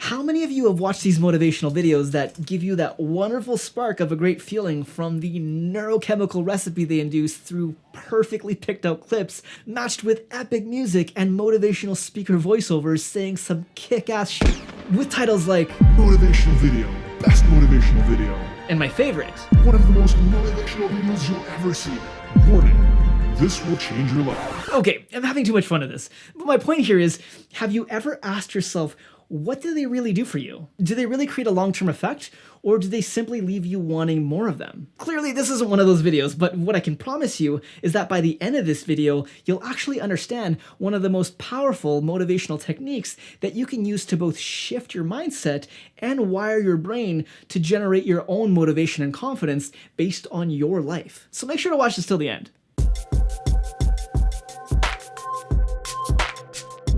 How many of you have watched these motivational videos that give you that wonderful spark of a great feeling from the neurochemical recipe they induce through perfectly picked out clips matched with epic music and motivational speaker voiceovers saying some kick-ass shit with titles like Motivational video, best motivational video, and my favorite, one of the most motivational videos you'll ever see. Warning, this will change your life. Okay, I'm having too much fun with this, but my point here is, have you ever asked yourself, what do they really do for you? Do they really create a long-term effect, or do they simply leave you wanting more of them? Clearly, this isn't one of those videos, but what I can promise you is that by the end of this video, you'll actually understand one of the most powerful motivational techniques that you can use to both shift your mindset and wire your brain to generate your own motivation and confidence based on your life. So make sure to watch this till the end.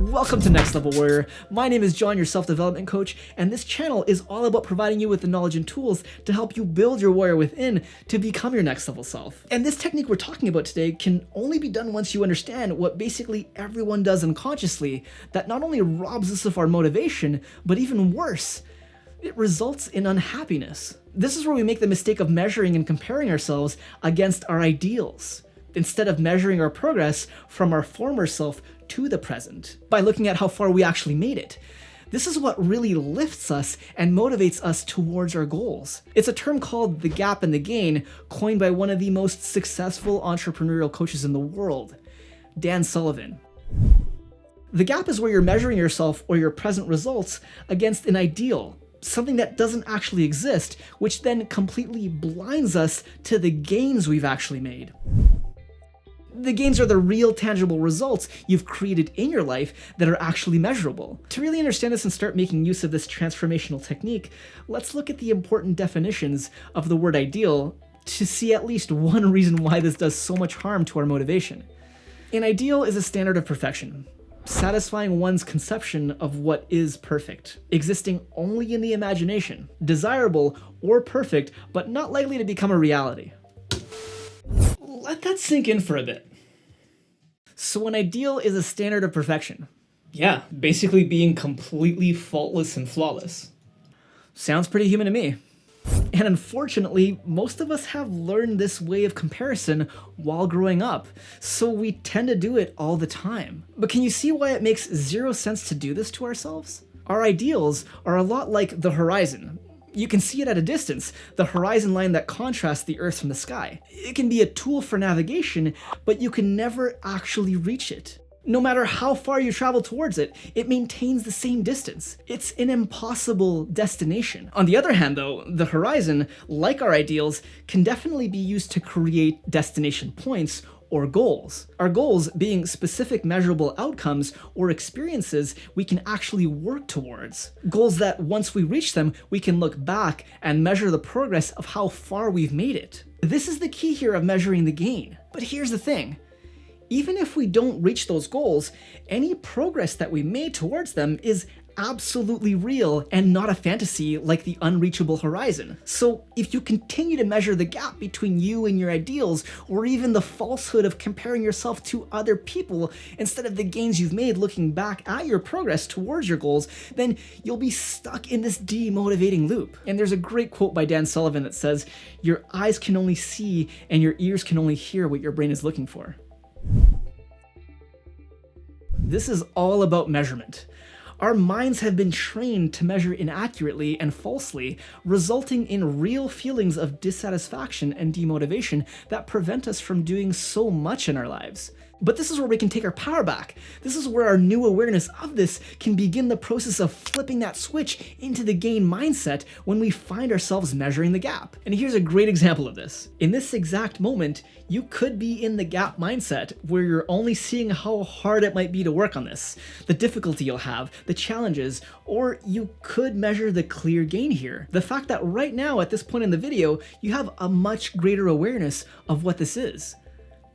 Welcome to Next Level Warrior. My name is John, your self-development coach, and this channel is all about providing you with the knowledge and tools to help you build your warrior within to become your next level self. And this technique we're talking about today can only be done once you understand what basically everyone does unconsciously that not only robs us of our motivation, but even worse, it results in unhappiness. This is where we make the mistake of measuring and comparing ourselves against our ideals, instead of measuring our progress from our former self to the present by looking at how far we actually made it. This is what really lifts us and motivates us towards our goals. It's a term called the gap and the gain, coined by one of the most successful entrepreneurial coaches in the world, Dan Sullivan. The gap is where you're measuring yourself or your present results against an ideal, something that doesn't actually exist, which then completely blinds us to the gains we've actually made. The gains are the real tangible results you've created in your life that are actually measurable. To really understand this and start making use of this transformational technique, let's look at the important definitions of the word ideal to see at least one reason why this does so much harm to our motivation. An ideal is a standard of perfection, satisfying one's conception of what is perfect, existing only in the imagination, desirable or perfect, but not likely to become a reality. Let that sink in for a bit. So an ideal is a standard of perfection. Yeah, basically being completely faultless and flawless. Sounds pretty human to me. And unfortunately, most of us have learned this way of comparison while growing up, so we tend to do it all the time. But can you see why it makes zero sense to do this to ourselves? Our ideals are a lot like the horizon. You can see it at a distance, the horizon line that contrasts the Earth from the sky. It can be a tool for navigation, but you can never actually reach it. No matter how far you travel towards it, it maintains the same distance. It's an impossible destination. On the other hand though, the horizon, like our ideals, can definitely be used to create destination points or goals. Our goals being specific measurable outcomes or experiences we can actually work towards. Goals that once we reach them, we can look back and measure the progress of how far we've made it. This is the key here of measuring the gain. But here's the thing. Even if we don't reach those goals, any progress that we made towards them is absolutely real and not a fantasy like the unreachable horizon. So if you continue to measure the gap between you and your ideals, or even the falsehood of comparing yourself to other people instead of the gains you've made looking back at your progress towards your goals, then you'll be stuck in this demotivating loop. And there's a great quote by Dan Sullivan that says, "Your eyes can only see and your ears can only hear what your brain is looking for." This is all about measurement. Our minds have been trained to measure inaccurately and falsely, resulting in real feelings of dissatisfaction and demotivation that prevent us from doing so much in our lives. But this is where we can take our power back. This is where our new awareness of this can begin the process of flipping that switch into the gain mindset when we find ourselves measuring the gap. And here's a great example of this. In this exact moment, you could be in the gap mindset where you're only seeing how hard it might be to work on this, the difficulty you'll have, the challenges, or you could measure the clear gain here. The fact that right now at this point in the video, you have a much greater awareness of what this is.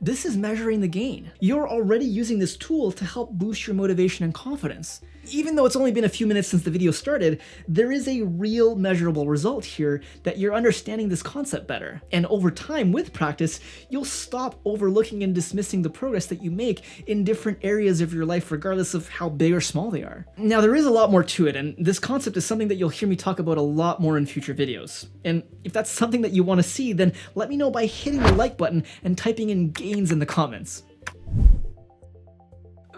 This is measuring the gain. You're already using this tool to help boost your motivation and confidence. Even though it's only been a few minutes since the video started, there is a real measurable result here that you're understanding this concept better. And over time, with practice, you'll stop overlooking and dismissing the progress that you make in different areas of your life, regardless of how big or small they are. Now, there is a lot more to it, and this concept is something that you'll hear me talk about a lot more in future videos. And if that's something that you want to see, then let me know by hitting the like button and typing in gains in the comments.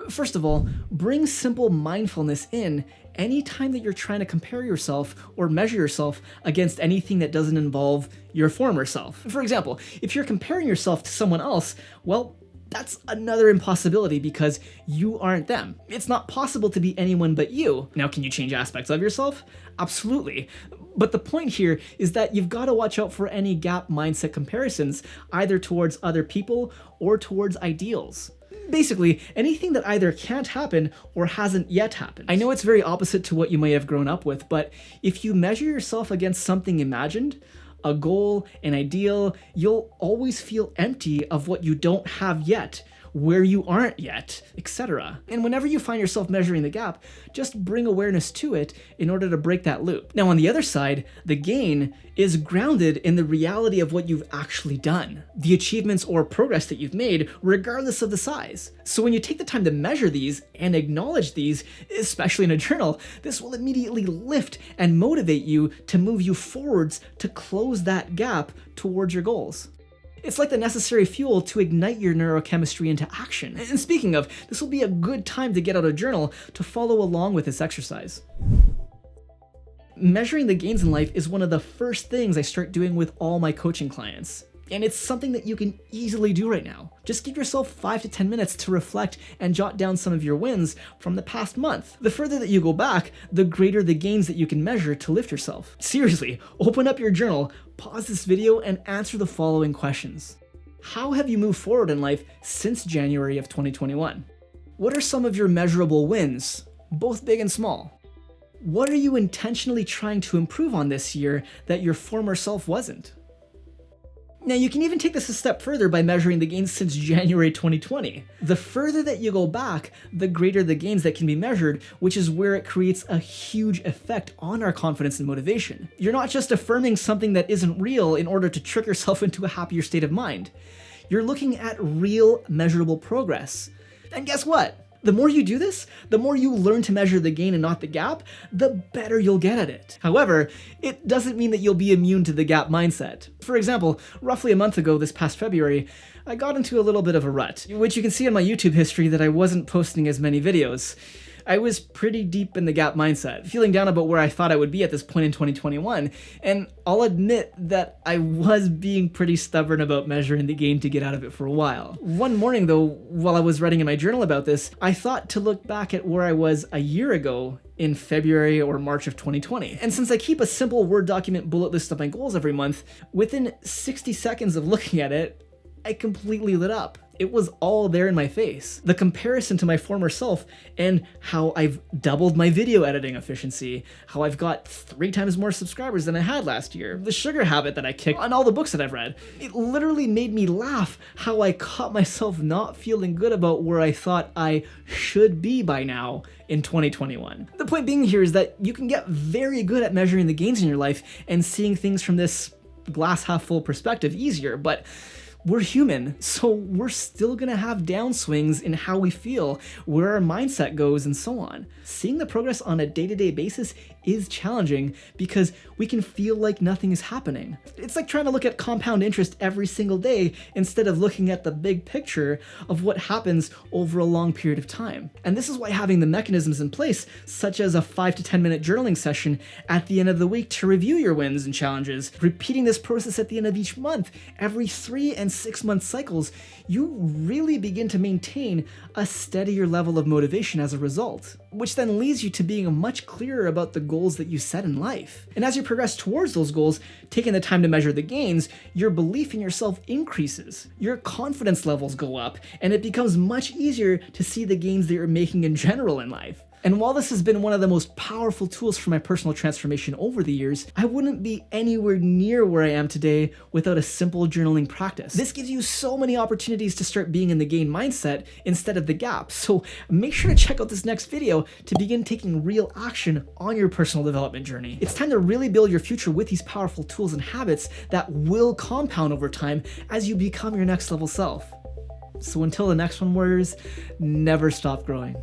First of all, bring simple mindfulness in anytime that you're trying to compare yourself or measure yourself against anything that doesn't involve your former self. For example, if you're comparing yourself to someone else, well, that's another impossibility because you aren't them. It's not possible to be anyone but you. Now, can you change aspects of yourself? Absolutely. But the point here is that you've got to watch out for any gap mindset comparisons, either towards other people or towards ideals. Basically, anything that either can't happen or hasn't yet happened. I know it's very opposite to what you may have grown up with, but if you measure yourself against something imagined, a goal, an ideal, you'll always feel empty of what you don't have yet, where you aren't yet, etc. And whenever you find yourself measuring the gap, just bring awareness to it in order to break that loop. Now, on the other side, the gain is grounded in the reality of what you've actually done, the achievements or progress that you've made, regardless of the size. So when you take the time to measure these and acknowledge these, especially in a journal, this will immediately lift and motivate you to move you forwards to close that gap towards your goals. It's like the necessary fuel to ignite your neurochemistry into action. And speaking of, this will be a good time to get out a journal to follow along with this exercise. Measuring the gains in life is one of the first things I start doing with all my coaching clients. And it's something that you can easily do right now. Just give yourself 5 to 10 minutes to reflect and jot down some of your wins from the past month. The further that you go back, the greater the gains that you can measure to lift yourself. Seriously, open up your journal, pause this video, and answer the following questions. How have you moved forward in life since January of 2021? What are some of your measurable wins, both big and small? What are you intentionally trying to improve on this year that your former self wasn't? Now, you can even take this a step further by measuring the gains since January 2020. The further that you go back, the greater the gains that can be measured, which is where it creates a huge effect on our confidence and motivation. You're not just affirming something that isn't real in order to trick yourself into a happier state of mind. You're looking at real, measurable progress. And guess what? The more you do this, the more you learn to measure the gain and not the gap, the better you'll get at it. However, it doesn't mean that you'll be immune to the gap mindset. For example, roughly a month ago this past February, I got into a little bit of a rut, which you can see in my YouTube history that I wasn't posting as many videos. I was pretty deep in the gap mindset, feeling down about where I thought I would be at this point in 2021, and I'll admit that I was being pretty stubborn about measuring the gain to get out of it for a while. One morning though, while I was writing in my journal about this, I thought to look back at where I was a year ago in February or March of 2020. And since I keep a simple Word document bullet list of my goals every month, within 60 seconds of looking at it, I completely lit up. It was all there in my face. The comparison to my former self and how I've doubled my video editing efficiency, how I've got 3 times more subscribers than I had last year, the sugar habit that I kicked, and all the books that I've read. It literally made me laugh how I caught myself not feeling good about where I thought I should be by now in 2021. The point being here is that you can get very good at measuring the gains in your life and seeing things from this glass half full perspective easier, but we're human, so we're still gonna have downswings in how we feel, where our mindset goes, and so on. Seeing the progress on a day-to-day basis is challenging because we can feel like nothing is happening. It's like trying to look at compound interest every single day instead of looking at the big picture of what happens over a long period of time. And this is why having the mechanisms in place, such as a 5 to 10 minute journaling session at the end of the week to review your wins and challenges, repeating this process at the end of each month, every 3 and 6 month cycles, you really begin to maintain a steadier level of motivation as a result, which then leads you to being much clearer about the goals that you set in life. And as you progress towards those goals, taking the time to measure the gains, your belief in yourself increases, your confidence levels go up, and it becomes much easier to see the gains that you're making in general in life. And while this has been one of the most powerful tools for my personal transformation over the years, I wouldn't be anywhere near where I am today without a simple journaling practice. This gives you so many opportunities to start being in the gain mindset instead of the gap. So make sure to check out this next video to begin taking real action on your personal development journey. It's time to really build your future with these powerful tools and habits that will compound over time as you become your next level self. So until the next one, warriors, never stop growing.